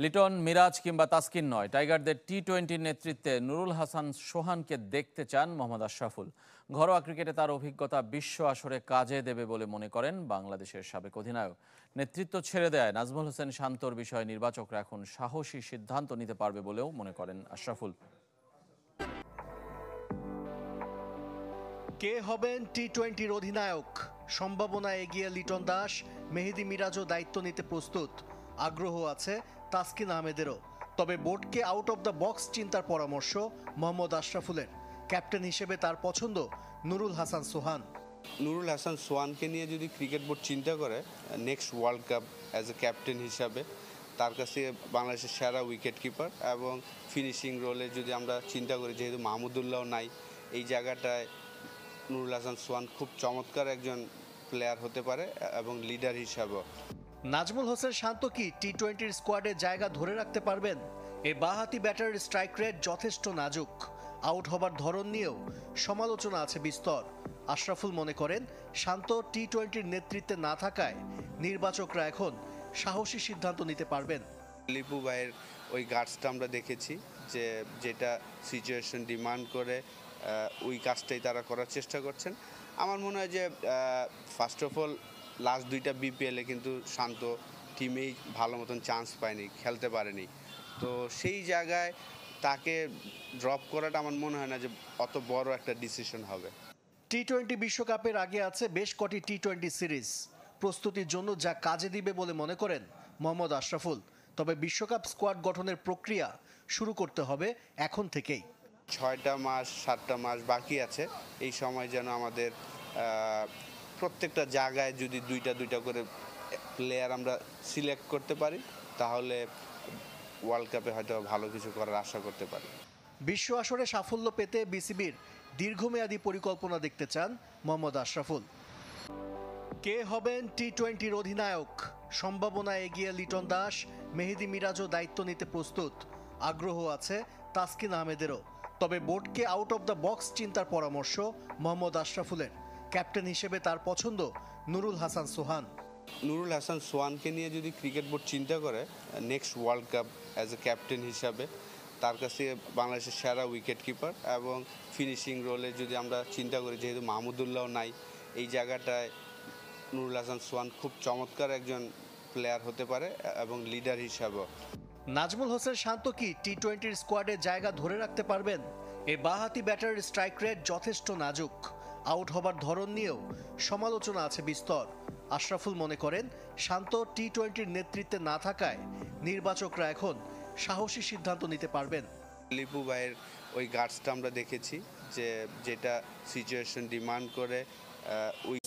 লিটন, মিরাজ কিংবা তাসকিন নয়, টাইগারদের টি-20 নেতৃত্বে নুরুল হাসান সোহানকে দেখতে চান মোহাম্মদ আশরাফুল। ঘরোয়া ক্রিকেটে তার অভিজ্ঞতা বিশ্ব আসরে কাজে দেবে বলে মনে করেন বাংলাদেশের সাবেক অধিনায়ক। নেতৃত্ব ছেড়ে দেয় নাজমুল হোসেন শান্তর বিষয়ে নির্বাচকরা এখন সাহসী সিদ্ধান্ত নিতে পারবে বলেও মনে করেন আশরাফুল। কে হবেন টি-20-র অধিনায়ক? সম্ভাবনা এগিয়ে লিটন দাস, মেহেদী মিরাজও দায়িত্ব নিতে প্রস্তুত। আগ্রহ আছে তাসকিন আহমেদেরও। তবে বোর্ডকে আউট অব দ্য বক্স চিন্তার পরামর্শ মোহাম্মদ আশরাফুলের। ক্যাপ্টেন হিসেবে তার পছন্দ নুরুল হাসান সোহান। নুরুল হাসান সোহানকে নিয়ে যদি ক্রিকেট বোর্ড চিন্তা করে next world cup as a captain হিসাবে, তার কাছে বাংলাদেশের সেরা উইকেট কিপার এবং ফিনিশিং রোলে যদি আমরা চিন্তা করি, যেহেতু মাহমুদুল্লাহ নাই এই জায়গাটায়, নুরুল হাসান সোহান খুব চমৎকার একজন প্লেয়ার হতে পারে এবং লিডার হিসাবেও। নাজমুল হোসেন শান্ত কি টি-20-র স্কোয়াডে জায়গা ধরে রাখতে পারবেন? এই বাঁহাতি ব্যাটারের স্ট্রাইক রেট যথেষ্ট নাজুক। আউট হবার ধরন নিয়েও সমালোচনা আছে বিস্তর। আশরাফুল মনে করেন শান্ত টি-20-র নেতৃত্বে না থাকায় নির্বাচকরা এখন সাহসী সিদ্ধান্ত নিতে পারবেন। লিপু ভাইয়ের ওই গার্ডসটা আমরা দেখেছি, যেটা সিচুয়েশন ডিমান্ড করে ওই কাজটাই তারা করার চেষ্টা করছেন। আমার মনে হয় যে ফার্স্ট অফ অল লাস্ট দুইটা বিপিএলে কিন্তু শান্ত টিমেই ভালো মতন চান্স পায়নি, খেলতে পারেনি। তো সেই জায়গায় তাকে ড্রপ করাটা আমার মনে হয় না যে অত বড় একটা ডিসিশন হবে। টি-20 বিশ্বকাপের আগে আছে বেশ কটি টি-20 সিরিজ। প্রস্তুতির জন্য যা কাজে দিবে বলে মনে করেন মোহাম্মদ আশরাফুল। তবে বিশ্বকাপ স্কোয়াড গঠনের প্রক্রিয়া শুরু করতে হবে এখন থেকেই। 6টা মাস 7টা মাস বাকি আছে। এই সময় যেন আমাদের প্রত্যেকটা জায়গায় যদি দুইটা করে প্লেয়ার আমরা সিলেক্ট করতে পারি, তাহলে ওয়ার্ল্ড কাপে হয়তো ভালো কিছু করার আশা করতে পারি। বিশ্ব আসরে সাফল্য পেতে বিসিবির দীর্ঘমেয়াদী পরিকল্পনা দেখতে চান মোহাম্মদ আশরাফুল। কে হবেন টি-20-র অধিনায়ক? সম্ভাবনা এগিয়ে লিটন দাস, মেহেদী মিরাজও দায়িত্ব নিতে প্রস্তুত। আগ্রহ আছে তাসকিন আহমেদেরও। তবে বোর্ডকে আউট অব দ্য বক্স চিন্তার পরামর্শ মোহাম্মদ আশরাফুলের। ক্যাপ্টেন হিসেবে তার পছন্দ নুরুল হাসান সোহান। নুরুল হাসান সোহানকে নিয়ে যদি ক্রিকেট বোর্ড চিন্তা করে next world cup as a captain হিসাবে, তার কাছে বাংলাদেশের সেরা উইকেট কিপার এবং ফিনিশিং রোলে যদি আমরা চিন্তা করি, যেহেতু মাহমুদুল্লাহ নাই এই জায়গাটায়, নুরুল হাসান সোহান খুব চমৎকার একজন প্লেয়ার হতে পারে এবং লিডার হিসাবেও। নাজমুল হোসেন শান্ত কি টি-20-র স্কোয়াডে জায়গা ধরে রাখতে পারবেন? এই বাঁহাতি ব্যাটারের স্ট্রাইক রেট যথেষ্ট নাজুক। আউট হবার ধরন নিয়েও সমালোচনা আছে বিস্তর। আশরাফুল মনে করেন শান্ত টি-20-র নেতৃত্বে না থাকায় নির্বাচকরা এখন সাহসী সিদ্ধান্ত নিতে পারবেন। লিপু ভাইয়ের ওই গার্ডসটা আমরা দেখেছি, যেটা সিচুয়েশন ডিমান্ড করে ওই